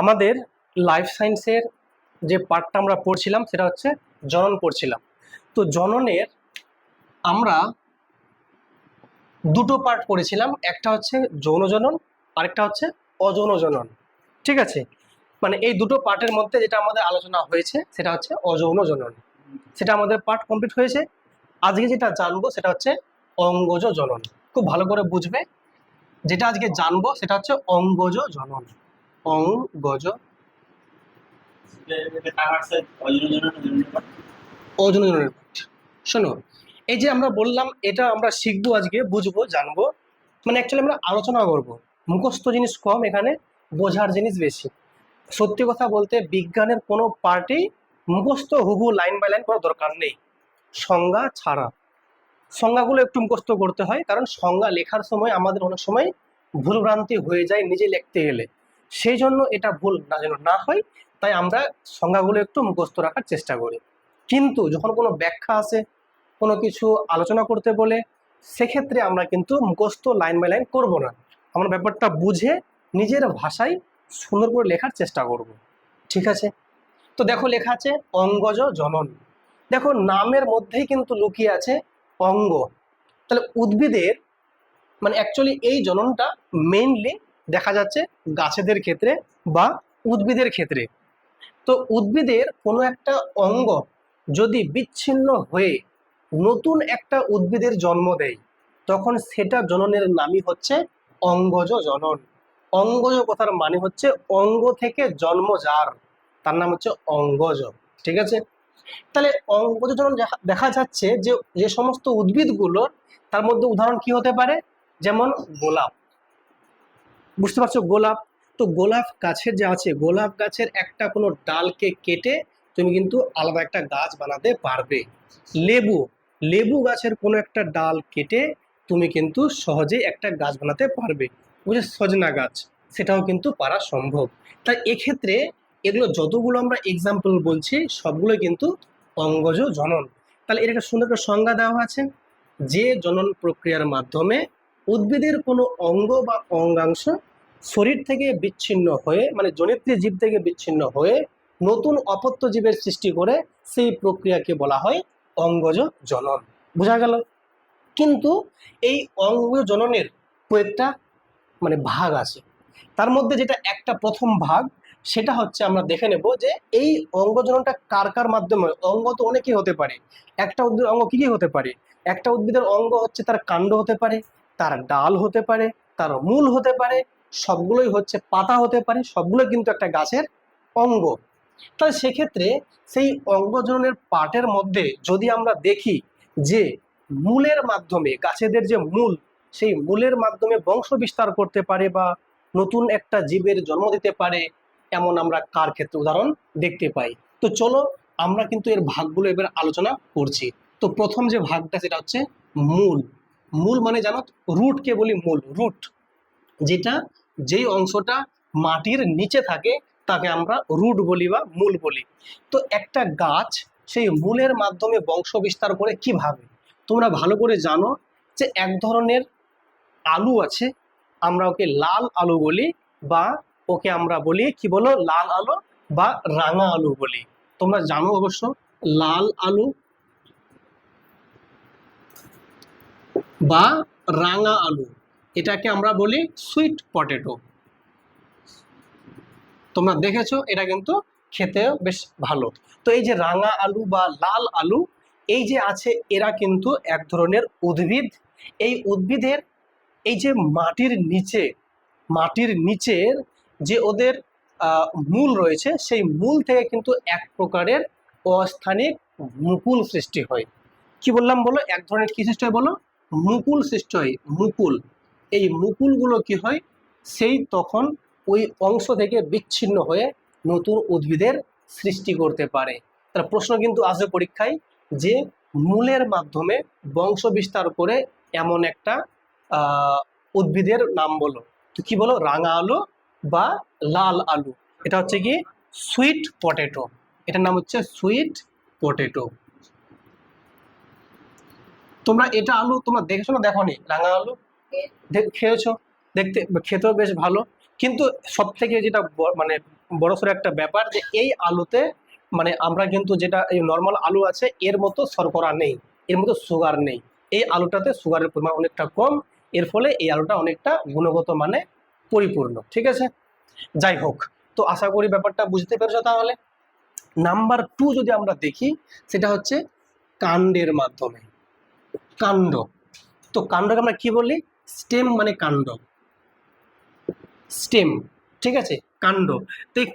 আমাদের লাইফ সায়েন্সের যে পার্টটা আমরা পড়ছিলাম সেটা হচ্ছে জনন পড়ছিলাম। তো জননের আমরা দুটো পার্ট পড়েছিলাম, একটা হচ্ছে যৌন জনন, আরেকটা হচ্ছে অযৌন জনন। ঠিক আছে, মানে এই দুটো পার্টের মধ্যে যেটা আমাদের আলোচনা হয়েছে সেটা হচ্ছে অযৌন জনন। সেটা আমাদের পার্ট কমপ্লিট হয়েছে। আজকে যেটা জানবো সেটা হচ্ছে অঙ্গজ জনন। খুব ভালো করে বুঝবে, যেটা আজকে জানবো সেটা হচ্ছে অঙ্গজ জনন। অঙ্গজ অযৌন জননের পার্ট। শোনো, এই যে আমরা বললাম এটা আমরা শিখবো আজকে, বুঝবো, জানবো, মানে অ্যাকচুয়ালি আমরা আলোচনা করব। মুখস্থ জিনিস কম, এখানে বোঝার জিনিস বেশি। সত্যি কথা বলতে বিজ্ঞানের কোনো পার্টেই মুখস্থ হুবহু লাইন বাই লাইন করার দরকার নেই, সংজ্ঞা ছাড়া। সংজ্ঞাগুলো একটু মুখস্থ করতে হয়, কারণ সংজ্ঞা লেখার সময় আমাদের অনেক সময় ভুলভ্রান্তি হয়ে যায় নিজে লিখতে গেলে। সেই জন্য এটা ভুল না যেন না হয়, তাই আমরা সংজ্ঞাগুলো একটু মুখস্থ রাখার চেষ্টা করি। কিন্তু যখন কোনো ব্যাখ্যা আসে, কোনো কিছু আলোচনা করতে বলে, সেক্ষেত্রে আমরা কিন্তু মুখস্থ লাইন বাই লাইন করব না। আমরা ব্যাপারটা বুঝে নিজের ভাষায় সুন্দর করে লেখার চেষ্টা করব। ঠিক আছে, তো দেখো লেখা আছে অঙ্গজ জনন। দেখো নামের মধ্যেই কিন্তু লুকিয়ে আছে অঙ্গ। তাহলে উদ্ভিদের মানে অ্যাকচুয়ালি এই জননটা মেইনলি দেখা যাচ্ছে গাছেদের ক্ষেত্রে বা উদ্ভিদের ক্ষেত্রে। তো উদ্ভিদের কোনো একটা অঙ্গ যদি বিচ্ছিন্ন হয়ে নতুন একটা উদ্ভিদের জন্ম দেয়, তখন সেটা জননের নামই হচ্ছে অঙ্গজ জনন। অঙ্গজ কথার মানে হচ্ছে অঙ্গ থেকে জন্ম যার, তার নাম হচ্ছে অঙ্গজ। ঠিক আছে, তাহলে অঙ্গজ জনন দেখা যাচ্ছে যে যে সমস্ত উদ্ভিদগুলোর, তার মধ্যে উদাহরণ কি হতে পারে, যেমন গোলাপ। বুঝতে পারছো, গোলাপ। তো গোলাপ গাছের যে আছে, গোলাপ গাছের একটা কোনো ডালকে কেটে তুমি কিন্তু আলাদা একটা গাছ বানাতে পারবে। লেবু, লেবু গাছের কোনো একটা ডাল কেটে তুমি কিন্তু সহজেই একটা গাছ বানাতে পারবে। বুঝে, সজনা গাছ, সেটাও কিন্তু পারা সম্ভব। তাই এক্ষেত্রে এগুলো যতগুলো আমরা এক্সাম্পল বলছি সবগুলো কিন্তু অঙ্গজ জনন। তাহলে এর একটা সুন্দর একটা সংজ্ঞা দেওয়া আছে, যে জনন প্রক্রিয়ার মাধ্যমে উদ্ভিদের কোনো অঙ্গ বা অঙ্গাংশ শরীর থেকে বিচ্ছিন্ন হয়ে, মানে জনিত্রী জীব থেকে বিচ্ছিন্ন হয়ে নতুন অপত্য জীবের সৃষ্টি করে, সেই প্রক্রিয়াকে বলা হয় অঙ্গজ জনন। বোঝা গেল? কিন্তু এই অঙ্গজ জননের কয়েকটা মানে ভাগ আছে। তার মধ্যে যেটা একটা প্রথম ভাগ, সেটা হচ্ছে আমরা দেখে নেব যে এই অঙ্গজননটা কার কার মাধ্যমে হয়। অঙ্গ তো অনেকেই হতে পারে। একটা উদ্ভিদের অঙ্গ কি কি হতে পারে? একটা উদ্ভিদের অঙ্গ হচ্ছে তার কাণ্ড হতে পারে, তার ডাল হতে পারে, তার মূল হতে পারে, সবগুলোই হচ্ছে পাতা হতে পারে, সবগুলো কিন্তু একটা গাছের অঙ্গ। তাহলে সেক্ষেত্রে সেই অঙ্গজননের পার্টের মধ্যে যদি আমরা দেখি যে মূলের মাধ্যমে, গাছেদের যে মূল, সেই মূলের মাধ্যমে বংশ বিস্তার করতে পারে বা নতুন একটা জীবের জন্ম দিতে পারে, এমন আমরা কার ক্ষেত্রে উদাহরণ দেখতে পাই। তো চলো আমরা কিন্তু এর ভাগগুলো এবার আলোচনা করছি। তো প্রথম যে ভাগটা সেটা হচ্ছে মূল। মূল মানে জানো, রুটকে বলি মূল। রুট যেটা, যেই অংশটা মাটির নিচে থাকে তাকে আমরা রুট বলি বা মূল বলি। তো একটা গাছ সেই মূলের মাধ্যমে বংশ বিস্তার করে কিভাবে, তোমরা ভালো করে জানো যে এক ধরনের আলু আছে, আমরা ওকে লাল আলু বলি, বা ওকে আমরা বলি কি বলো, লাল আলু বা রাঙা আলু বলি। তোমরা জানো অবশ্য লাল আলু বা রাঙা আলু, এটাকে আমরা বলি সুইট পটেটো। তোমরা দেখেছো, এটা কিন্তু খেতেও বেশ ভালো। তো এই যে রাঙা আলু বা লাল আলু, এই যে আছে, এরা কিন্তু এক ধরনের উদ্ভিদ। এই উদ্ভিদের এই যে মাটির নিচে, মাটির নিচের যে ওদের মূল রয়েছে, সেই মূল থেকে কিন্তু এক প্রকারের অস্থানিক মুকুল সৃষ্টি হয়। কি বললাম বলো, এক ধরনের কি সৃষ্টি হয় বলো, মুকুল সৃষ্টি হয়। মুকুল, এই মুকুলগুলো কি হয়, সেই তখন ওই অংশ থেকে বিচ্ছিন্ন হয়ে নতুন উদ্ভিদের সৃষ্টি করতে পারে। তার প্রশ্ন কিন্তু আসবে পরীক্ষায়, যে মূলের মাধ্যমে বংশ বিস্তার করে এমন একটা উদ্ভিদের নাম বলো। তো কি বলো, রাঙা আলু বা লাল আলু, এটা হচ্ছে কি সুইট পটেটো। এটার নাম হচ্ছে সুইট পটেটো। তোমরা এটা আলু তোমরা দেখেছো না দেখোনি? রাঙা আলু খেয়েছো, দেখতে খেতেও বেশ ভালো। কিন্তু সব থেকে যেটা মানে বড়সড় একটা ব্যাপার যে এই আলুতে মানে আমরা কিন্তু যেটা এই নর্মাল আলু আছে এর মতো শর্করা নেই, এর মতো সুগার নেই। এই আলুটাতে সুগারের পরিমাণ অনেকটা কম, এর ফলে এই আলুটা অনেকটা গুণগত মানে পরিপূর্ণ। ঠিক আছে, যাই হোক, তো আশা করি ব্যাপারটা বুঝতে পেরেছো। তাহলে নাম্বার 2 যদি আমরা দেখি, সেটা হচ্ছে কাণ্ডের মাধ্যমে। কাণ্ড, তো কাণ্ডকে আমরা কি বলি? স্টেম মানে কাণ্ড, স্টেম। ঠিক আছে, কাণ্ড। তো এই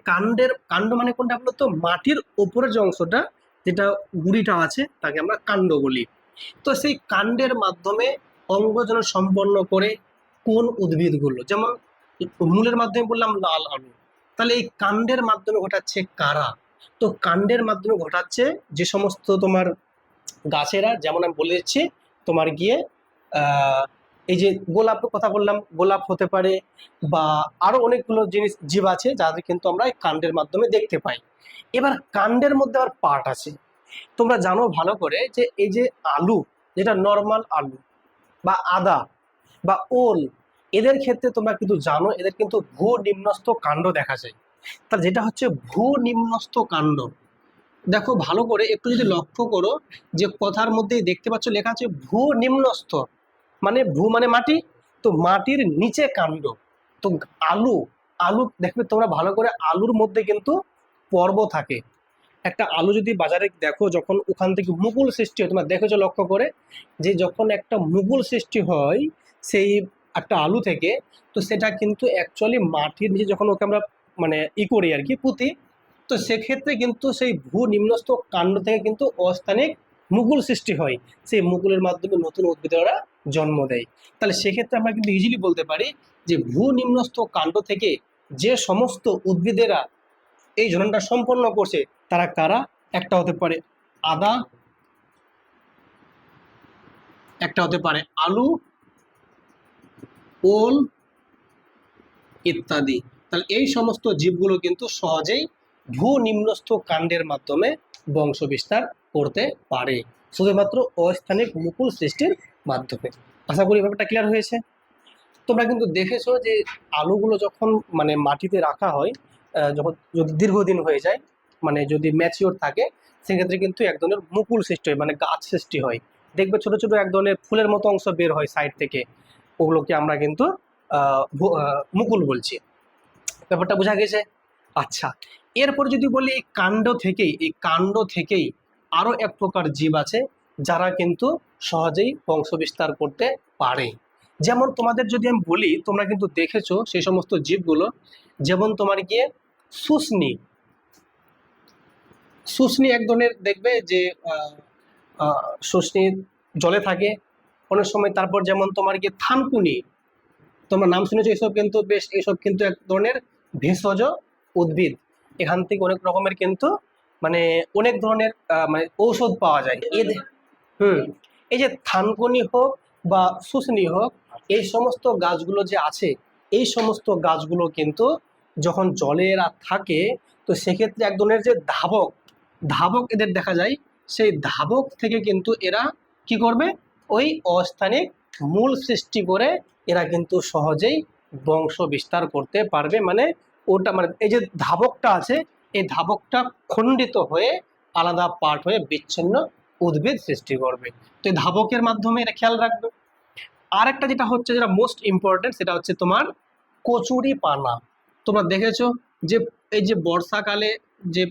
কাণ্ড মানে কোনটা বলতো? মাটির উপরের যে অংশটা, যেটা গুড়িটা আছে, তাকে আমরা কাণ্ড বলি। তো সেই কাণ্ডের মাধ্যমে অঙ্গজন সম্পন্ন করে কোন উদ্ভিদগুলো, যেমন মূলের মাধ্যমে বললাম লাল আলু, তাহলে এই কাণ্ডের মাধ্যমে ঘটাচ্ছে কারা? তো কাণ্ডের মাধ্যমে ঘটাচ্ছে যে সমস্ত তোমার গাছেরা, যেমন আমি বলে দিচ্ছি তোমার গিয়ে এই যে গোলাপের কথা বললাম, গোলাপ হতে পারে, বা আরো অনেকগুলো জিনিস জীব আছে যাদের কিন্তু আমরা এই কাণ্ডের মাধ্যমে দেখতে পাই। এবার কাণ্ডের মধ্যে আবার পার্ট আছে। তোমরা জানো ভালো করে যে এই যে আলু, যেটা নর্মাল আলু বা আদা বা ওল, এদের ক্ষেত্রে তোমরা কিন্তু জানো এদের কিন্তু ভূ নিম্নস্থ কাণ্ড দেখা যায়। তাহলে যেটা হচ্ছে ভূ নিম্নস্থ কাণ্ড, দেখো ভালো করে একটু যদি লক্ষ্য করো, যে কথার মধ্যেই দেখতে পাচ্ছ লেখা আছে ভূ নিম্নস্থ, মানে ভূ মানে মাটি, তো মাটির নিচে কাণ্ড। তো আলু, আলু দেখবে তোমরা ভালো করে, আলুর মধ্যে কিন্তু পর্ব থাকে। একটা আলু যদি বাজারে দেখো, যখন ওখান থেকে মুকুল সৃষ্টি হয়, তোমরা দেখেছো লক্ষ্য করে, যে যখন একটা মুকুল সৃষ্টি হয় সেই একটা আলু থেকে, তো সেটা কিন্তু অ্যাকচুয়ালি মাটির নিচে যখন ওকে আমরা মানে করি আর কি, পুঁতি, তো সেক্ষেত্রে কিন্তু সেই ভূ নিম্নস্থ কাণ্ড থেকে কিন্তু অস্থানিক মুকুল সৃষ্টি হয়। সেই মুকুলের মাধ্যমে নতুন উদ্ভিদেরা জন্ম দেয়। তাহলে সেক্ষেত্রে আমরা কিন্তু ইজিলি বলতে পারি যে ভূ নিম্নস্থ কাণ্ড থেকে যে সমস্ত উদ্ভিদেরা এই জননটা সম্পন্ন করছে তারা কারা? একটা হতে পারে আদা, একটা হতে পারে আলু, ওল ইত্যাদি। তাহলে এই সমস্ত জীবগুলো কিন্তু সহজেই ভূ নিম্নস্থ কাণ্ডের মাধ্যমে বংশ বিস্তার করতে পারে, শুধুমাত্র অস্থানিক মুকুল সৃষ্টির মাধ্যমে। আশা করি ব্যাপারটা ক্লিয়ার হয়েছে। তোমরা কিন্তু দেখেছো যে আলুগুলো যখন মানে মাটিতে রাখা হয়, যখন যদি দীর্ঘদিন হয়ে যায়, মানে যদি ম্যাচিওর থাকে, সেক্ষেত্রে কিন্তু এক ধরনের মুকুল সৃষ্টি হয়, মানে গাছ সৃষ্টি হয়। দেখবে ছোট ছোট এক ধরনের ফুলের মতো অংশ বের হয় সাইড থেকে, ওগুলোকে আমরা কিন্তু মুকুল বলছি। ব্যাপারটা বোঝা গেছে? আচ্ছা, এরপর যদি বলি এই কাণ্ড থেকেই আরো এক প্রকার জীব আছে যারা কিন্তু সহজেই বংশ বিস্তার করতে পারে। যেমন তোমাদের যদি আমি বলি, তোমরা কিন্তু দেখেছো সেই সমস্ত জীবগুলো, যেমন তোমার গিয়ে শুষ্নি। শুষ্নি এক ধরনের দেখবে যে শুষ্নি জলে থাকে অনেক সময়। তারপর যেমন তোমার গিয়ে থানকুনি, তোমরা নাম শুনেছো, এসব কিন্তু বেশ, এসব কিন্তু এক ধরনের ভেষজ উদ্ভিদ। এখান থেকে অনেক রকমের কিন্তু মানে অনেক ধরনের মানে ঔষধ পাওয়া যায় এদের। হুম, এই যে থানকুনি হোক বা শুষ্নি হোক, এই সমস্ত গাছগুলো যে আছে, এই সমস্ত গাছগুলো কিন্তু যখন জলে এরা থাকে, তো সেক্ষেত্রে এক ধরনের যে ধাবক, ধাবক এদের দেখা যায়, সেই ধাবক থেকে কিন্তু এরা কি করবে? ওই অস্থানিক মূল সৃষ্টি করে এরা কিন্তু সহজেই বংশ বিস্তার করতে পারবে। মানে ওটা মানে এই যে ধাবকটা আছে, এই ধাবকটা খণ্ডিত হয়ে আলাদা পার্ট হয়ে বিচ্ছিন্ন উদ্ভিদ সৃষ্টি করবে। তো এই ধাবকের মাধ্যমে এটা খেয়াল রাখবে। আর একটা যেটা হচ্ছে, যেটা মোস্ট ইম্পর্টেন্ট, সেটা হচ্ছে তোমার কচুরি পানা। তোমরা দেখেছো যে এই যে বর্ষাকালে যে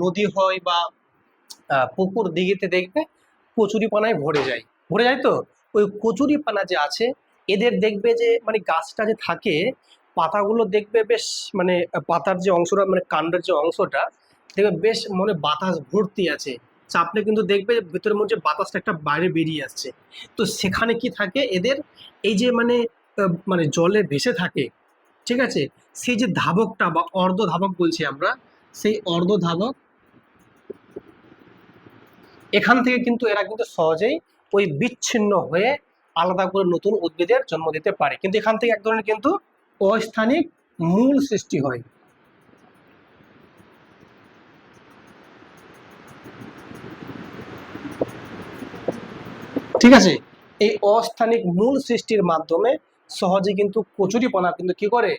নদী হয় বা পুকুর দিঘিতে দেখবে কচুরি পানায় ভরে যায়, ভরে যায়। তো ওই কচুরি পানা যে আছে, এদের দেখবে যে মানে গাছটা যে থাকে, পাতাগুলো দেখবে বেশ মানে পাতার যে অংশটা মানে কাণ্ডের যে অংশটা দেখবে বেশ মনে বাতাস ভর্তি আছে, চাপলে কিন্তু দেখবে ভিতরের মধ্যে বাতাসটা একটা বাইরে বেরিয়ে আসছে। তো সেখানে কি থাকে এদের, এই যে মানে মানে জলে ভেসে থাকে, ঠিক আছে, সেই যে ধাবকটা বা অর্ধ ধাবক বলছি আমরা, সেই অর্ধ ধাবক, এখান থেকে কিন্তু এরা কিন্তু সহজেই ওই বিচ্ছিন্ন হয়ে আলাদা করে নতুন উদ্ভিদের জন্ম দিতে পারে। কিন্তু এখান থেকে এক ধরনের কিন্তু অস্থানিক মূল সৃষ্টি হয়। ঠিক আছে, এই অস্থানিক মূল সৃষ্টির মাধ্যমে সহজে কিন্তু কচুরিপানা কিন্তু কি করে?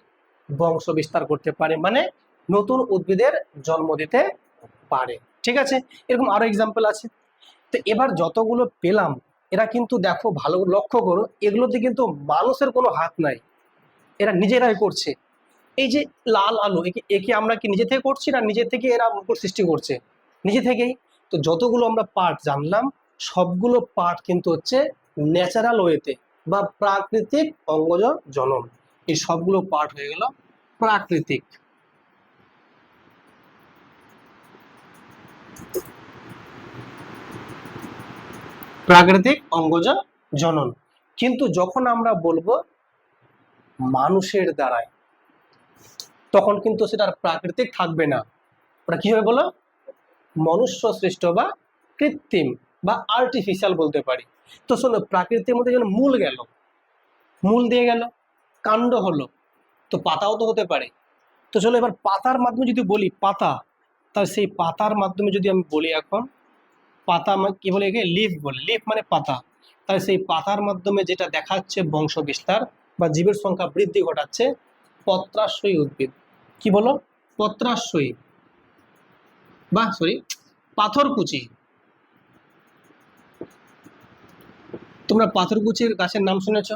বংশ বিস্তার করতে পারে। মানে নতুন উদ্ভিদের জন্ম দিতে পারে। ঠিক আছে, এরকম আরো এক্সাম্পল আছে। তো এবার যতগুলো পেলাম, এরা কিন্তু দেখো ভালো করে লক্ষ্য করো, এগুলোতে কিন্তু মানুষের কোনো হাত নাই, এরা নিজেরাই করছে। এই যে লাল আলু, একে একে আমরা কি নিজে থেকে করছি না নিজে থেকে এরা মুকুল সৃষ্টি করছে? নিজে থেকেই। তো যতগুলো আমরা পার্ট জানলাম, সবগুলো পার্ট কিন্তু হচ্ছে ন্যাচারাল ওয়েতে বা প্রাকৃতিক অঙ্গজ জনন। এই সবগুলো পার্ট হয়ে গেল প্রাকৃতিক। প্রাকৃতিক অঙ্গজ জনন। কিন্তু যখন আমরা বলবো মানুষের দ্বারায়, তখন কিন্তু সেটা আর প্রাকৃতিক থাকবে না, ওটা কি হবে বলো? মনুষ্য সৃষ্ট বা কৃত্রিম বা আর্টিফিশিয়াল বলতে পারি। তো শোনো, প্রাকৃতির মধ্যে যেন মূল গেল, মূল দিয়ে গেল, কাণ্ড হলো, তো পাতাও তো হতে পারে। তো চলো এবার পাতার মাধ্যমে যদি বলি পাতা, তাহলে সেই পাতার মাধ্যমে যদি আমি বলি এখন পাতা কি বলে, একে লিফ বলে, লিফ মানে পাতা। তাহলে সেই পাতার মাধ্যমে যেটা দেখাচ্ছে বংশ বিস্তার বা জীবের সংখ্যা বৃদ্ধি ঘটাচ্ছে পত্রাশ্রয়ী উদ্ভিদ। কি বলো? পত্রাশ্রয়ী বা সরি পাথরকুচি। তোমরা পাথরকুচির গাছের নাম শুনেছ?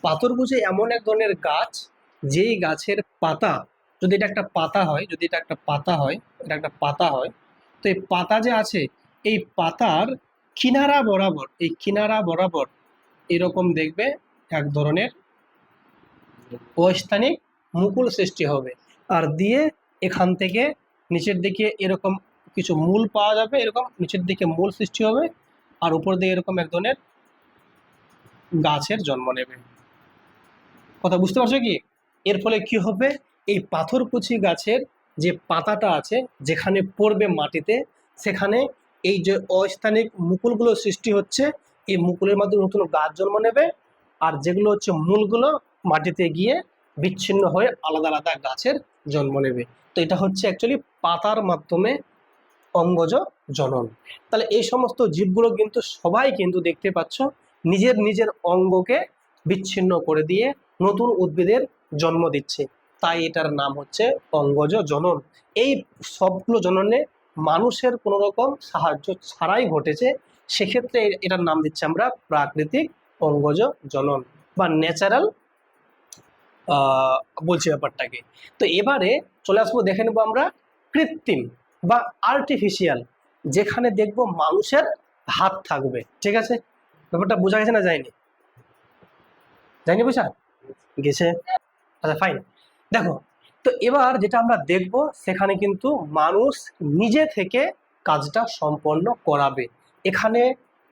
পাথরকুচি এমন এক ধরনের গাছ, যেই গাছের পাতা, যদি এটা একটা পাতা হয়, যদি এটা একটা পাতা হয়, এটা একটা পাতা হয়, তো এই পাতা যে আছে, এই পাতার কিনারা বরাবর, এই কিনারা বরাবর এরকম দেখবে এক ধরনের অস্থানিক মুকুল সৃষ্টি হবে, আর দিয়ে এখান থেকে নিচের দিকে এরকম কিছু মূল পাওয়া যাবে, এরকম নিচের দিকে মূল সৃষ্টি হবে, আর উপর দিকে এরকম এক ধরনের গাছের জন্ম নেবে। কথা বুঝতে পারছো কি? এর ফলে কি হবে, এই পাথরকুচি গাছের যে পাতাটা আছে, যেখানে পড়বে মাটিতে, সেখানে এই যে অস্থানিক মুকুলগুলো সৃষ্টি হচ্ছে, এই মুকুলের মাধ্যমে নতুন গাছ জন্ম নেবে, আর যেগুলো হচ্ছে মূলগুলো মাটিতে গিয়ে বিচ্ছিন্ন হয়ে আলাদা আলাদা গাছের জন্ম নেবে। তো এটা হচ্ছে অ্যাকচুয়ালি পাতার মাধ্যমে অঙ্গজ জনন। তাহলে এই সমস্ত জীবগুলো কিন্তু সবাই কিন্তু দেখতে পাচ্ছ নিজের নিজের অঙ্গকে বিচ্ছিন্ন করে দিয়ে নতুন উদ্ভিদের জন্ম দিচ্ছে, তাই এটার নাম হচ্ছে অঙ্গজ জনন। এই সবগুলো জননে মানুষের কোনো রকম সাহায্য ছাড়াই ঘটেছে, সেক্ষেত্রে এটার নাম দিচ্ছি আমরা প্রাকৃতিক অঙ্গজ জনন বা ন্যাচারাল বলছি ব্যাপারটাকে। তো এবারে চলে আসবো, দেখে নেবো আমরা কৃত্রিম বা আর্টিফিশিয়াল, যেখানে দেখবো মানুষের হাত থাকবে। ঠিক আছে, ব্যাপারটা বোঝা গেছে না যায়নি? যায়নি বোঝা গেছে? আচ্ছা ফাইন। দেখো, তো এবার যেটা আমরা দেখব, সেখানে কিন্তু মানুষ নিজে থেকে কাজটা সম্পন্ন করাবে। এখানে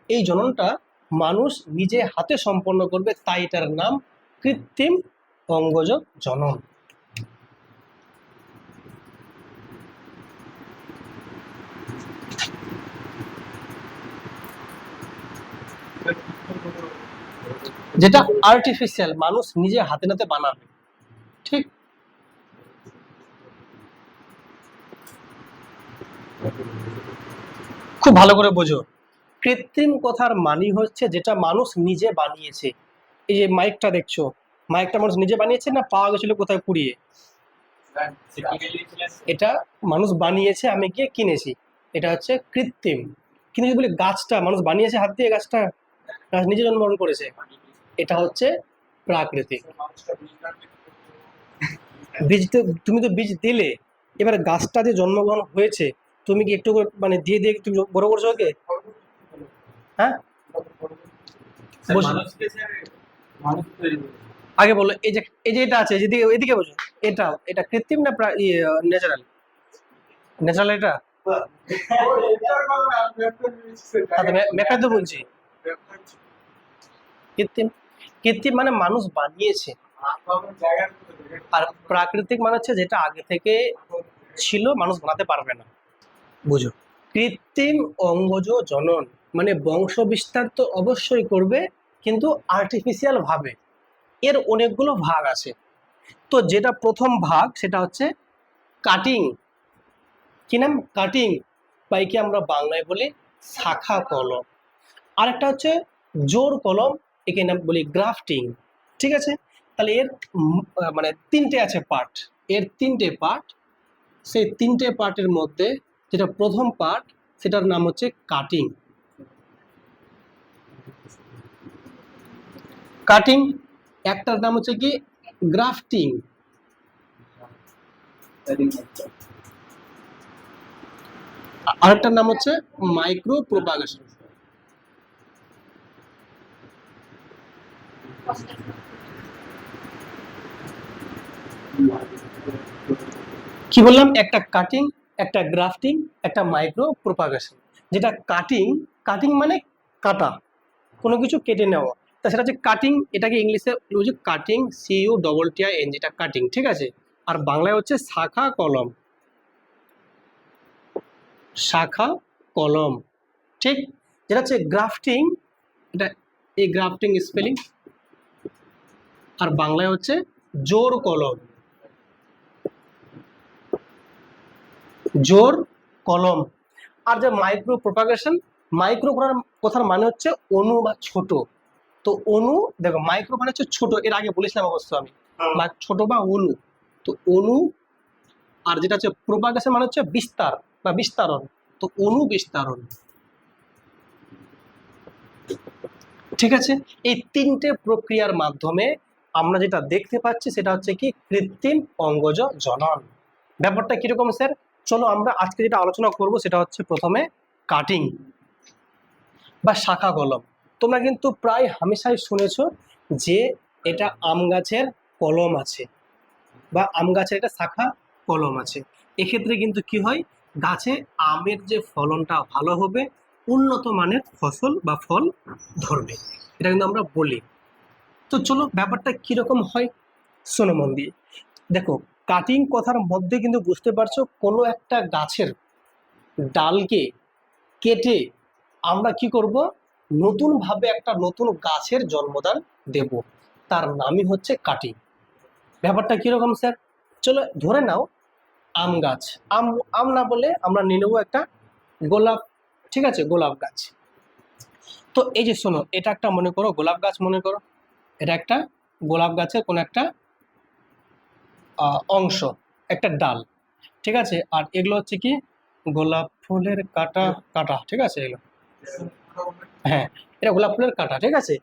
এই জননটা মানুষ নিজে হাতে সম্পন্ন করবে, তাই এটার নাম কৃত্রিম অঙ্গজ জনন। যেটা আর্টিফিশিয়াল, মানুষ নিজে হাতে নাতে বানাবে। ঠিক, খুব ভালো করে বোঝো। কৃত্রিম কথার মানি হচ্ছে যেটা মানুষ নিজে বানিয়েছে। এই যে মাইকটা দেখছো, মাইকটা মানুষ নিজে বানিয়েছে না পাওয়া গেছিল কোথায় কুড়িয়ে? এটা মানুষ বানিয়েছে, আমি গিয়ে কিনেছি, এটা হচ্ছে কৃত্রিম। কিন্তু যদি বলি গাছটা মানুষ বানিয়েছে হাত দিয়ে, গাছটা গাছ নিজে জন্মগ্রহণ করেছে, এটা হচ্ছে প্রাকৃতিক। বীজ তো তুমি তো বীজ দিলে, এবার গাছটা যে জন্মগ্রহণ হয়েছে, তুমি কি একটু করে মানে দিয়ে দিয়ে তুমি বড় করছো ওকে? হ্যাঁ, আগে বলো, এই যে এটা আছে, যেদিকে এদিকে বোঝো, এটা কৃত্রিম না ন্যাচারাল? ন্যাচারাল এটা মেকার তো বলছি। কৃত্রিম, কৃত্রিম মানে মানুষ বানিয়েছে, আর প্রাকৃতিক মানে হচ্ছে যেটা আগে থেকে ছিল, মানুষ বানাতে পারবে না। বুঝো, কৃত্রিম অঙ্গজ জনন মানে বংশ বিস্তার তো অবশ্যই করবে, কিন্তু আর্টিফিশিয়াল ভাবে। এর অনেকগুলো ভাগ আছে। তো যেটা প্রথম ভাগ সেটা হচ্ছে কাটিং। কি নাম? কাটিং, বা একে আমরা বাংলায় বলি শাখা কলম। আরেকটা হচ্ছে জোর কলম, একে নাম বলি গ্রাফটিং। ঠিক আছে, তাহলে এর মানে তিনটে আছে পার্ট, এর তিনটে পার্ট। সেই তিনটে পার্টের মধ্যে যেটা প্রথম পার্ট সেটার নাম হচ্ছে কাটিং। কাটিং, একটার নাম হচ্ছে কি গ্রাফটিং, আরেকটার নাম হচ্ছে মাইক্রো প্রোপাগেশন। কি বললাম? একটা কাটিং, একটা গ্রাফটিং, একটা মাইক্রো প্রোপাগেশন। যেটা কাটিং, কাটিং মানে কাটা, কোনো কিছু কেটে নেওয়া, তা সেটা হচ্ছে কাটিং। এটাকে ইংলিশে বলছি কাটিং, CUTTING, যেটা কাটিং, ঠিক আছে। আর বাংলায় হচ্ছে শাখা কলম, শাখা কলম, ঠিক। যেটা হচ্ছে গ্রাফটিং, এটা এই গ্রাফটিং স্পেলিং, আর বাংলায় হচ্ছে জোর কলম, জোর কলম। আর যে মাইক্রো প্রোপাগেশন, মাইক্রো কথার মানে হচ্ছে অণু বা ছোট। তো অণু, দেখো মাইক্রো মানে হচ্ছে ছোট, এর আগে বলেছিলাম অবশ্য আমি, ছোট বা অণু। তো অণু, আর যেটা হচ্ছে প্রোপাগেশন মানে হচ্ছে বিস্তার বা বিস্তারণ, তো অণু বিস্তারণ, ঠিক আছে। এই তিনটে প্রক্রিয়ার মাধ্যমে আমরা যেটা দেখতে পাচ্ছি সেটা হচ্ছে কি কৃত্রিম অঙ্গজ জনন। ব্যাপারটা কিরকম স্যার? চলো আমরা আজকে যেটা আলোচনা করব সেটা হচ্ছে প্রথমে কাটিং বা শাখা কলম। তোমরা কিন্তু প্রায় হামেশাই শুনেছো যে এটা আম গাছের কলম আছে বা আম গাছের একটা শাখা কলম আছে। এক্ষেত্রে কিন্তু কি হয়, গাছে আমের যে ফলনটা ভালো হবে, উন্নত মানের ফসল বা ফল ধরবে, এটা কিন্তু আমরা বলি। তো চলো ব্যাপারটা কিরকম হয় শোনো মন দিয়ে। দেখো, কাটিং কথার মধ্যে কিন্তু বুঝতে পারছো কোনো একটা গাছের ডালকে কেটে আমরা কি করব, নতুন ভাবে একটা নতুন গাছের জন্মদান দেব, তার নামই হচ্ছে কাটিং। ব্যাপারটা কিরকম স্যার? চলো ধরে নাও আম গাছ, আম আম না বলে আমরা নিয়ে নেবো একটা গোলাপ, ঠিক আছে, গোলাপ গাছ। তো এই যে শোনো, এটা একটা মনে করো গোলাপ গাছ, মনে করো এটা একটা গোলাপ গাছের কোন একটা অংশ, একটা ডাল, ঠিক আছে। আর এগুলো হচ্ছে কি গোলাপ ফুলের কাটা, কাটা, ঠিক আছে এগুলো, হ্যাঁ এটা গোলাপ ফুলের কাটা, ঠিক আছে।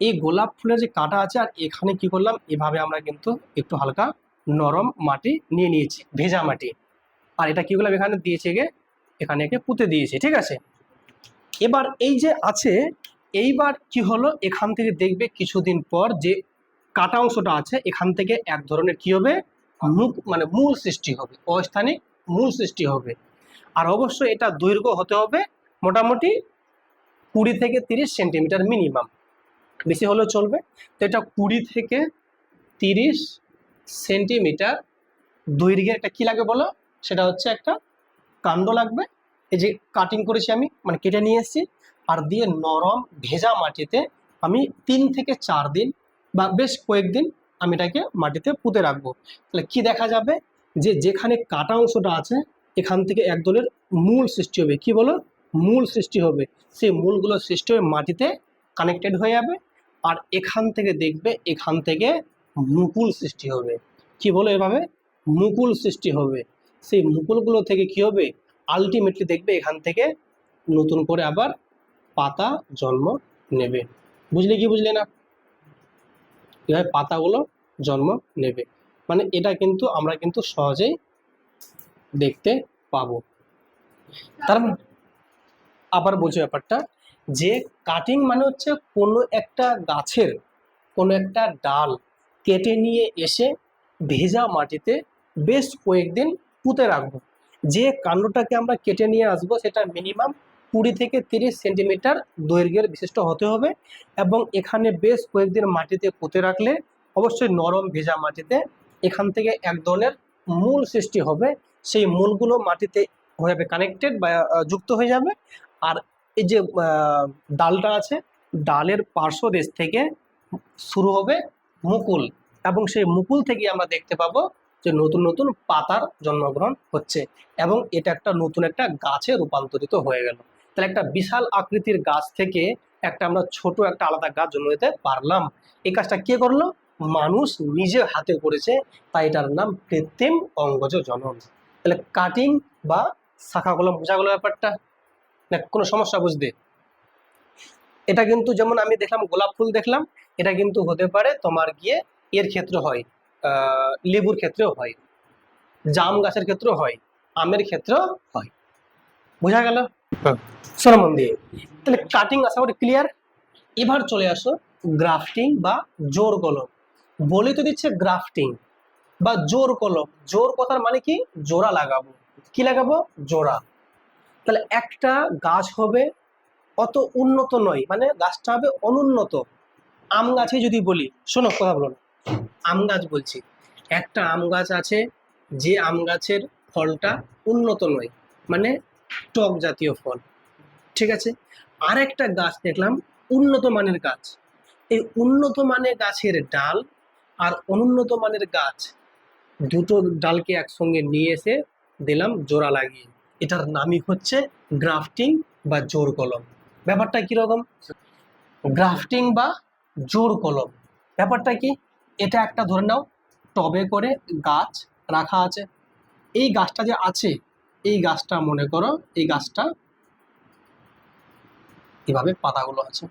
এই গোলাপ ফুলের যে কাটা আছে, আর এখানে কি করলাম, এভাবে আমরা কিন্তু একটু হালকা নরম মাটি নিয়ে নিয়েছি, ভেজা মাটি, আর এটা কি করলাম এখানে দিয়েছে গে, এখানে একে পুঁতে দিয়েছি, ঠিক আছে। এবার এই যে আছে, এইবার কি হলো, এখান থেকে দেখবে কিছুদিন পর যে কাটা অংশটা আছে এখান থেকে এক ধরনের কি হবে, মুখ মানে মূল সৃষ্টি হবে, অস্থানিক মূল সৃষ্টি হবে। আর অবশ্যই এটা দৈর্ঘ্য হতে হবে মোটামুটি 20 থেকে 30 সেন্টিমিটার মিনিমাম, বেশি হলেও চলবে। তো এটা 20 থেকে 30 সেন্টিমিটার দৈর্ঘ্যের একটা কি লাগবে বলো, সেটা হচ্ছে একটা কাণ্ড লাগবে। এই যে কাটিং করেছি আমি, মানে কেটে নিয়ে এসেছি, আর দিয়ে নরম ভেজা মাটিতে আমি 3 থেকে 4 দিন বা বেশ কয়েকদিন আমি এটাকে মাটিতে পুঁতে রাখবো। তাহলে কি দেখা যাবে, যে যেখানে কাটা অংশটা আছে এখান থেকে এক ধরনের মূল সৃষ্টি হবে, কি বলো, মূল সৃষ্টি হবে। সেই মূলগুলো সৃষ্টি হয়ে মাটিতে কানেক্টেড হয়ে যাবে, আর এখান থেকে দেখবে এখান থেকে মুকুল সৃষ্টি হবে, কি বলো এভাবে মুকুল সৃষ্টি হবে। সেই মুকুলগুলো থেকে কি হবে, আলটিমেটলি দেখবে এখান থেকে নতুন করে আবার পাতা জন্ম নেবে। বুঝলে কি বুঝলে না, কিভাবে পাতাগুলো জন্ম নেবে, মানে এটা কিন্তু আমরা কিন্তু সহজেই দেখতে পাবো। তার আবার বলছি ব্যাপারটা, যে কাটিং মানে হচ্ছে কোনো একটা গাছের কোনো একটা ডাল কেটে নিয়ে এসে ভেজা মাটিতে বেশ কয়েকদিন পুঁতে রাখবো। যে কাণ্ডটাকে আমরা কেটে নিয়ে আসবো সেটা মিনিমাম 20 থেকে 30 সেন্টিমিটার দৈর্ঘ্যের বিশিষ্ট হতে হবে, এবং এখানে বেশ কয়েকদিন মাটিতে পুঁতে রাখলে অবশ্যই নরম ভেজা মাটিতে এখান থেকে এক ধরনের মূল সৃষ্টি হবে। সেই মূলগুলো মাটিতে হয়ে যাবে কানেক্টেড বা যুক্ত হয়ে যাবে। আর এই যে ডালটা আছে, ডালের পার্শ্বদেশ থেকে শুরু হবে মুকুল, এবং সেই মুকুল থেকে আমরা দেখতে পাবো যে নতুন নতুন পাতার জন্মগ্রহণ হচ্ছে, এবং এটা একটা নতুন একটা গাছে রূপান্তরিত হয়ে গেল। তাহলে একটা বিশাল আকৃতির গাছ থেকে একটা আমরা ছোট একটা আলাদা গাছ জন্ম দিতে পারলাম। এই কাজটা কে করলো, মানুষ নিজে হাতে করেছে, তাই এটার নাম কৃত্রিম অঙ্গজ জনন। তাহলে কাটিং বা শাখা কলম, বোঝা গেল ব্যাপারটা? না কোনো সমস্যা বুঝতে? এটা কিন্তু যেমন আমি দেখলাম গোলাপ ফুল দেখলাম, এটা কিন্তু হতে পারে তোমার গিয়ে এর ক্ষেত্রে হয়, লেবুর ক্ষেত্রেও হয়, জাম গাছের ক্ষেত্রেও হয়, আমের ক্ষেত্রেও হয়। বোঝা গেল? শোনো মন দিয়ে, তাহলে কাটিং আশা করি ক্লিয়ার। এবার চলে আসো গ্রাফটিং বা জোর কলম। বলে তো দিচ্ছে গ্রাফটিং বা জোর কলম। জোর কথার মানে কি? জোড়া লাগাবো। কি লাগাবো? জোড়া। তাহলে একটা গাছ হবে অত উন্নত নয়, মানে গাছটা হবে অনুন্নত। আম গাছে যদি বলি, শোনো কথা বলো না, আম গাছ বলছি, একটা আম গাছ আছে, যে আম গাছের ফলটা উন্নত নয়, মানে টক জাতীয় ফল, ঠিক আছে। আর একটা গাছ দেখলাম উন্নত মানের গাছ। এই উন্নত মানের গাছের ডাল আর অনুন্নত মানের গাছ, দুটো ডালকে একসঙ্গে নিয়ে এসে দিলাম জোড়া লাগিয়ে, এটার নামই হচ্ছে গ্রাফটিং বা জোর কলম। ব্যাপারটা কিরকম? গ্রাফটিং বা জোর কলম ব্যাপারটা কি? এটা একটা ধরে নাও টবে করে গাছ রাখা আছে। এই গাছটা যে আছে, এই গাছটা মনে করো, এই গাছটা এভাবে পাতাগুলো আছে।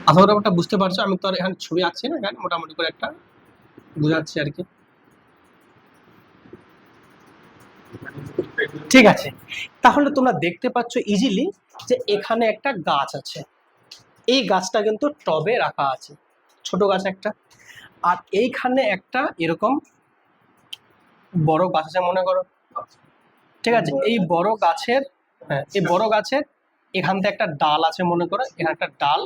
আশা করি ব্যাপারটা বুঝতে পারছো। আমি তো আর এখানে ছবি আঁকছি না, এখানে মোটামুটি করে একটা বুঝাচ্ছি আর কি। ঠিক আছে, তাহলে তোমরা দেখতে পাচ্ছ ইজিলি যে এখানে একটা গাছ আছে। এই গাছটা কিন্তু টবে রাখা আছে, ছোট গাছ একটা। আর এইখানে একটা এরকম বড় গাছ আছে মনে করো, ঠিক আছে। এই বড় গাছের, হ্যাঁ এই বড় গাছের এখান থেকে একটা ডাল আছে মনে করো, এখানে একটা ডাল।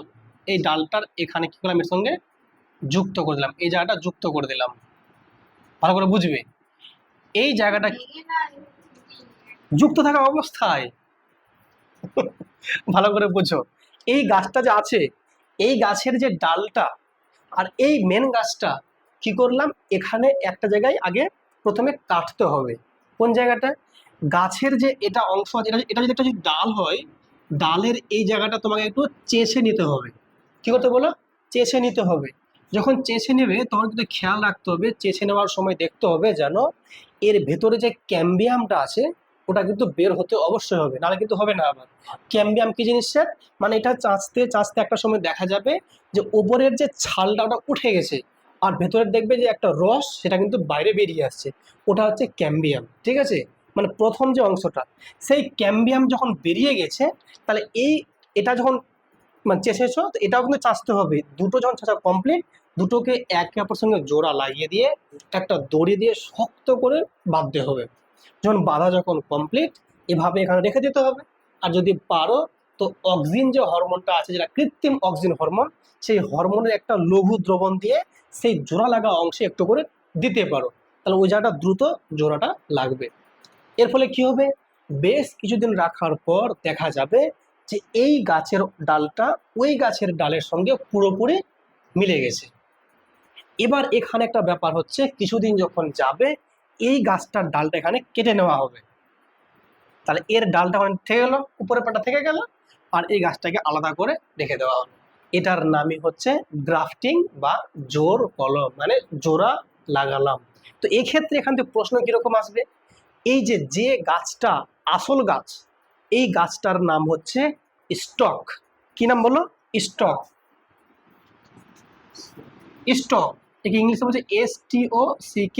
এই ডালটার এখানে কি করলাম, এর সঙ্গে যুক্ত করে দিলাম, এই জায়গাটা যুক্ত করে দিলাম। ভালো করে বুঝবে, এই জায়গাটা যুক্ত থাকা অবস্থায় ভালো করে বুঝো, এই গাছটা যে আছে, এই গাছের যে ডালটা আর এই মেন গাছটা কি করলাম, এখানে একটা জায়গায় আগে প্রথমে কাটতে হবে। কোন জায়গাটা? গাছের যে এটা অংশ আছে, এটা যদি একটা যদি ডাল হয়, ডালের এই জায়গাটা তোমাকে একটু চেঁচে নিতে হবে। কি করতে বলো? চেঁচে নিতে হবে। যখন চেঁচে নেবে তখন কিন্তু খেয়াল রাখতে হবে, চেঁচে নেওয়ার সময় দেখতে হবে যেন এর ভেতরে যে ক্যাম্বিয়ামটা আছে ওটা কিন্তু বের হতে অবশ্যই হবে, নাহলে কিন্তু হবে না। আবার ক্যাম্বিয়াম কি জিনিস স্যার? মানে এটা চাঁচতে চাঁচতে একটা সময় দেখা যাবে যে ওপরের যে ছালটা ওটা উঠে গেছে, আর ভেতরে দেখবে যে একটা রস সেটা কিন্তু বাইরে বেরিয়ে আসছে, ওটা হচ্ছে ক্যাম্বিয়াম, ঠিক আছে। মানে প্রথম যে অংশটা, সেই ক্যাম্বিয়াম যখন বেরিয়ে গেছে, তাহলে এটা যখন মানে চেঁচেছো, তো এটাও কিন্তু চাঁচতে হবে। দুটো যখন চাঁচা কমপ্লিট, দুটোকে একে অপরের সঙ্গে জোড়া লাগিয়ে দিয়ে একটা দড়ি দিয়ে শক্ত করে বাঁধতে হবে। যখন বাঁধা যখন কমপ্লিট, এভাবে এখানে রেখে দিতে হবে। আর যদি পারো তো অক্সিন যে হরমোনটা আছে, যেটা কৃত্রিম অক্সিন হরমোন, সেই হরমোনের একটা লঘু দ্রবণ দিয়ে সেই জোড়া লাগা অংশে একটু করে দিতে পারো, তাহলে ওই জায়গাটা দ্রুত জোড়াটা লাগবে। এর ফলে কি হবে, বেশ কিছুদিন রাখার পর দেখা যাবে যে এই গাছের ডালটা ওই গাছের ডালের সঙ্গে পুরোপুরি মিলে গেছে। এবার এখানে একটা ব্যাপার হচ্ছে, কিছুদিন যখন যাবে এই গাছটার ডালটা এখানে কেটে নেওয়া হবে, তাহলে এর ডালটা ওখানে থেকে গেল, উপরের পাটা থেকে গেল, আর এই গাছটাকে আলাদা করে রেখে দেওয়া হলো। এটার নামই হচ্ছে গ্রাফটিং বা জোর কলম, মানে জোড়া লাগালাম। তো এই ক্ষেত্রে এখান থেকে প্রশ্ন কিরকম আসবে, এই যে যে গাছটা আসল গাছ, এই গাছটার নাম হচ্ছে স্টক। কি নাম বলো? স্টক। স্টক একে ইংলিশে বলছে STOCK।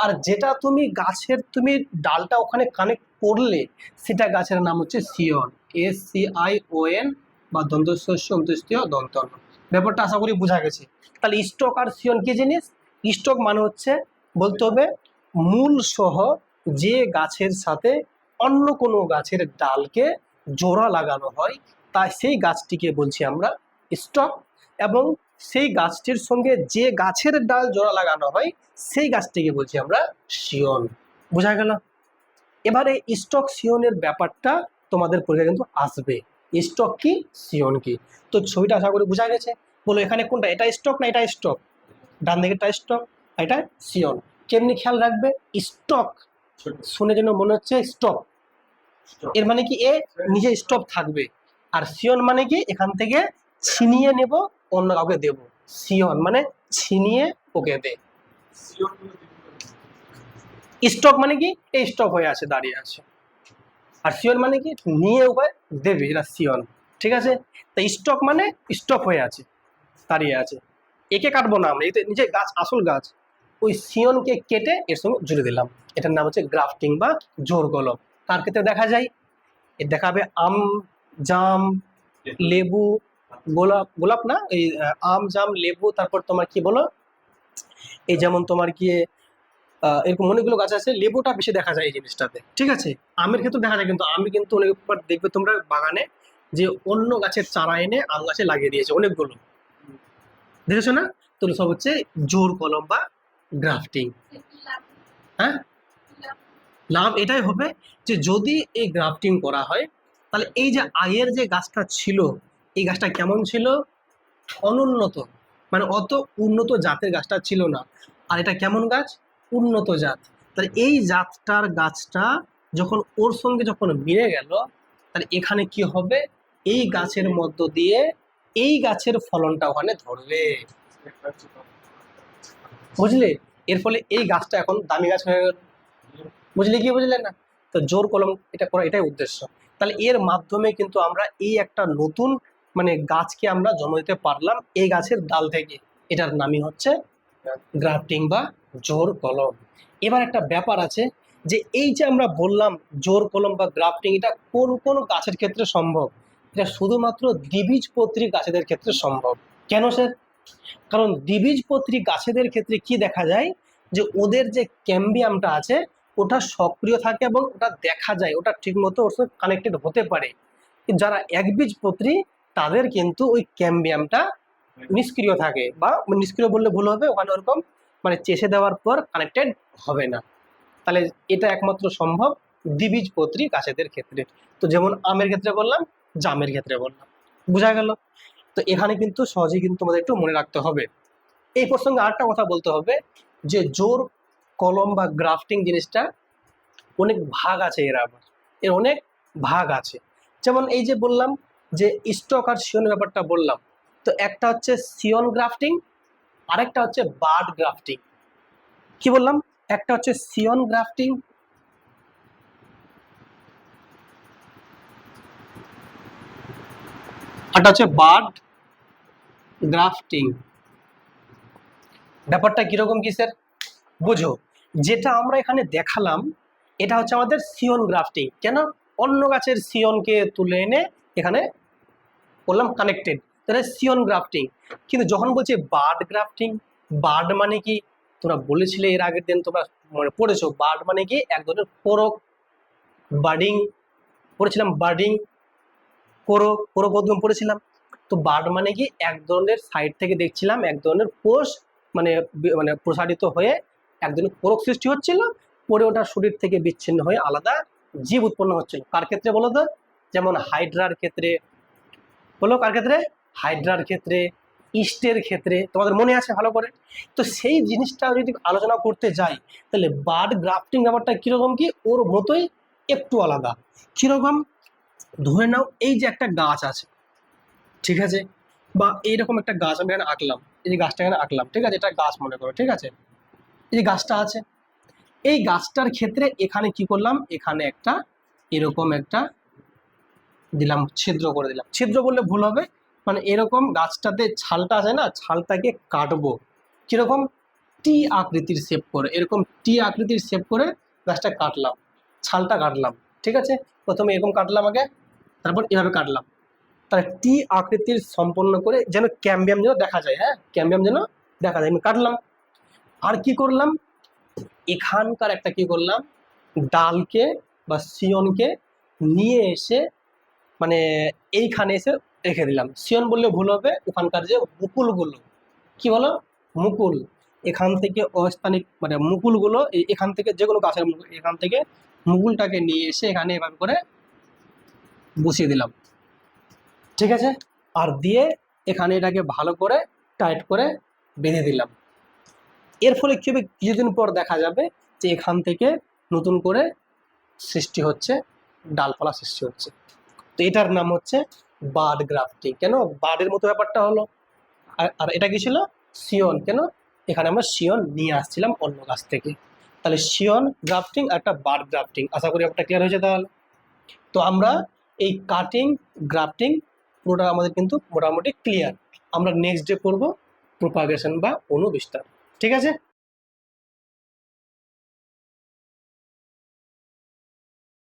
আর যেটা তুমি গাছের তুমি ডালটা ওখানে কানেক্ট করলে, সেটা গাছের নাম হচ্ছে সিয়ন, SCION বা দন্তশস্য অন্ত্যেষ্টিয় দন্তন্য। ব্যাপারটা আশা করি বোঝা গেছে। তাহলে স্টক আর সিয়ন কি জিনিস? স্টক মানে হচ্ছে বলতে হবে মূল সহ যে গাছের সাথে অন্য কোনো গাছের ডালকে জোড়া লাগানো হয়, তাই সেই গাছটিকে বলছি আমরা স্টক। এবং সেই গাছটির সঙ্গে যে গাছের ডাল জোড়া লাগানো হয়, সেই গাছটিকে বলছি আমরা শিয়ন। বোঝা গেল? এবারে স্টক সিয়নের ব্যাপারটা তোমাদের পরীক্ষা কিন্তু আসবে, স্টক কি সিয়ন কি। তো ছবিটা আশা করি বোঝা গেছে। বলো এখানে কোনটা, এটা স্টক না এটা স্টক? ডান দিকেরটা স্টক, এটা সিয়ন। কেমনি খেয়াল রাখবে, স্টক শুনে যেন মনে হচ্ছে স্টপ, এর মানে কি এ নিজে স্টপ থাকবে। আর সিয়ন মানে কি এখান থেকে ছিনিয়ে নেব অন্য কাউকে দেব। সিয়ন মানে ছিনিয়ে ওকে দে। স্টক মানে কি, এই স্টক হয়ে আছে, দাঁড়িয়ে আছে। আর সিয়ন মানে কি, নিয়ে ওকে দেবে, এটা সিয়ন। ঠিক আছে, তা স্টক মানে স্টক হয়ে আছে, দাঁড়িয়ে আছে। একে কাটবো না আমরা, এতে নিজে গাছ, আসল গাছ। ওই সিয়নকে কেটে এর সঙ্গে জুড়ে দিলাম। এটার নাম হচ্ছে গ্রাফটিং বা জোর কলম। তার ক্ষেত্রে দেখা যায়, এর দেখাবে আম, জাম, লেবু, গোলাপ, গোলাপ না, এই আম, জাম, লেবু, তারপর তোমার কি বলো, এই যেমন তোমার কি এরকম অনেকগুলো গাছ আছে। লেবুটা বেশি দেখা যায় এই জিনিসটাতে, ঠিক আছে। আমের ক্ষেত্রে দেখা যায়, কিন্তু আমি কিন্তু অনেকবার দেখবে তোমরা বাগানে যে অন্য গাছের চারা এনে আম গাছে লাগিয়ে দিয়েছে অনেকগুলো, দেখেছো না? তো সব হচ্ছে জোর কলম বা গ্রাফটিং। হ্যাঁ, লাভ এটাই হবে যে যদি এই গ্রাফটিং করা হয়, তাহলে এই যে আগের যে গাছটা ছিল, এই গাছটা কেমন ছিল, অনুন্নত, মানে অত উন্নত জাতের গাছটা ছিল না। আর এটা কেমন গাছ, উন্নত জাত। তাহলে এই জাতটার গাছটা যখন ওর সঙ্গে যখন মিলে গেল, তাহলে এখানে কি হবে, এই গাছের মধ্য দিয়ে এই গাছের ফলনটা ওখানে ধরবে, বুঝলে? এর ফলে এই গাছটা এখন দামি গাছ হয়ে গেল। বুঝলে কি বুঝলে না? তো জোর কলম এটা করা, এটাই উদ্দেশ্য। তাহলে এর মাধ্যমে কিন্তু আমরা এই একটা নতুন মানে গাছকে আমরা জন্ম দিতে পারলাম এই গাছের ডাল থেকে। এটার নামই হচ্ছে গ্রাফটিং বা জোর কলম। এবার একটা ব্যাপার আছে, যে এই যে আমরা বললাম জোর কলম বা গ্রাফটিং, এটা কোন কোন গাছের ক্ষেত্রে সম্ভব? এটা শুধুমাত্র দ্বিবীজপত্রী গাছেদের ক্ষেত্রে সম্ভব। কেন স্যার? কারণ দ্বিবীজপত্রী গাছেদের ক্ষেত্রে কি দেখা যায়, যে ওদের যে ক্যাম্বিয়ামটা আছে ওটা সক্রিয় থাকে এবং ওটা দেখা যায়, ওটা ঠিকমতো ওর সঙ্গে কানেক্টেড হতে পারে। যারা একবীজপত্রী তাদের কিন্তু ওই ক্যাম্বিয়ামটা নিষ্ক্রিয় থাকে, বা নিষ্ক্রিয় বললে ভুল হবে, ওখানে ওরকম মানে চেষে দেওয়ার পর কানেক্টেড হবে না। তাহলে এটা একমাত্র সম্ভব দ্বিবীজপত্রী গাছেদের ক্ষেত্রে। তো যেমন আমের ক্ষেত্রে বললাম, জামের ক্ষেত্রে বললাম, বোঝা গেল? তো এখানে কিন্তু সহজেই কিন্তু আমাদের একটু মনে রাখতে হবে। এই প্রসঙ্গে আরেকটা কথা বলতে হবে, যে জোর কলম বা গ্রাফটিং জিনিসটা অনেক ভাগ আছে, এর আবার এর অনেক ভাগ আছে। যেমন এই যে বললাম যে স্টক আর সিয়ন ব্যাপারটা বললাম, তো একটা হচ্ছে সিয়ন গ্রাফটিং, আরেকটা হচ্ছে বার্ড গ্রাফটিং। কি বললাম? একটা হচ্ছে সিয়ন গ্রাফটিং, আরটা হচ্ছে বার্ড গ্রাফটিং। ব্যাপারটা কিরকম কি স্যার, বুঝো? যেটা আমরা এখানে দেখালাম এটা হচ্ছে আমাদের সিয়ন গ্রাফটিং। কেন? অন্য গাছের সিয়নকে তুলে এনে এখানে করলাম কানেক্টেড, তাহলে সিয়ন গ্রাফটিং। কিন্তু যখন বলছে বার্ড গ্রাফটিং, বার্ড মানে কি, তোমরা বলেছিলে এর আগের দিন, তোমরা মানে পড়েছো, বার্ড মানে কি এক ধরনের কোরক, বার্ডিং পড়েছিলাম, বার্ডিং, কোরক, কোরক উদ্গম পড়েছিলাম। তো বার্ড মানে কি এক ধরনের সাইড থেকে দেখছিলাম এক ধরনের কোষ মানে মানে প্রসারিত হয়ে এক ধরনের কোরক সৃষ্টি হচ্ছিল, পরে ওটা শরীর থেকে বিচ্ছিন্ন হয়ে আলাদা জীব উৎপন্ন হচ্ছিল। কার ক্ষেত্রে বলো তো? যেমন হাইড্রার ক্ষেত্রে, বলো কার ক্ষেত্রে? হাইড্রার ক্ষেত্রে, ইস্টের ক্ষেত্রে, তোমাদের মনে আছে ভালো করে? তো সেই জিনিসটা যদি আলোচনা করতে যাই, তাহলে বার্ড গ্রাফটিং ব্যাপারটা কিরকম, কি ওর মতোই একটু আলাদা। কিরকম? ধরে নাও এই যে একটা গাছ আছে, ঠিক আছে, বা এইরকম একটা গাছ আমি এখানে আঁকলাম, এই যে গাছটা এখানে আঁকলাম, ঠিক আছে, এটা গাছ মনে করো, ঠিক আছে, এই যে গাছটা আছে, এই গাছটার ক্ষেত্রে এখানে কি করলাম, এখানে একটা এরকম একটা দিলাম, ছিদ্র করে দিলাম। ছিদ্র বললে ভুল হবে, মানে এরকম গাছটাতে ছালটা আছে না, ছালটাকে কাটবো কিরকম, টি আকৃতির শেপ করে, এরকম টি আকৃতির শেপ করে গাছটা কাটলাম, ছালটা কাটলাম, ঠিক আছে। প্রথমে এরকম কাটলাম আগে, তারপর এভাবে কাটলাম, তাহলে টি আকৃতির সম্পন্ন করে যেন ক্যাম্বিয়াম যেন দেখা যায়, হ্যাঁ, ক্যাম্বিয়াম যেন দেখা যায়, আমি কাটলাম। আর কি করলাম, এখানকার একটা কি করলাম, ডালকে বা সিয়নকে নিয়ে এসে মানে এইখানে এসে রেখে দিলাম। সিয়ন বললে ভুল হবে, ওখানকার যে মুকুলগুলো, কি বলো, মুকুল, এখান থেকে অস্থানিক মানে মুকুলগুলো এখান থেকে যেগুলো গাছের মুকুল, এখান থেকে মুকুলটাকে নিয়ে এসে এখানে এভাবে করে বসিয়ে দিলাম, ঠিক আছে। আর দিয়ে এখানে এটাকে ভালো করে টাইট করে বেঁধে দিলাম। এর ফলে কি হবে, কিছুদিন পর দেখা যাবে যে এখান থেকে নতুন করে সৃষ্টি হচ্ছে, ডালপালা সৃষ্টি হচ্ছে। তো এটার নাম হচ্ছে বার্ড গ্রাফটিং। কেন? বার্ডের মতো ব্যাপারটা হলো, আর আর এটা কি ছিল? সিয়ন। কেন? এখানে আমরা সিয়ন নিয়ে আসছিলাম অন্য গাছ থেকে। তাহলে সিয়ন গ্রাফটিং আর একটা বার গ্রাফটিং, আশা করি আপনার ক্লিয়ার হয়েছে তাহলে। তো আমরা এই কাটিং গ্রাফটিং পুরোটা আমাদের কিন্তু মোটামুটি ক্লিয়ার। আমরা নেক্সট ডে করব প্রোপাগেশন বা অনুবিস্তার। ঠিক আছে।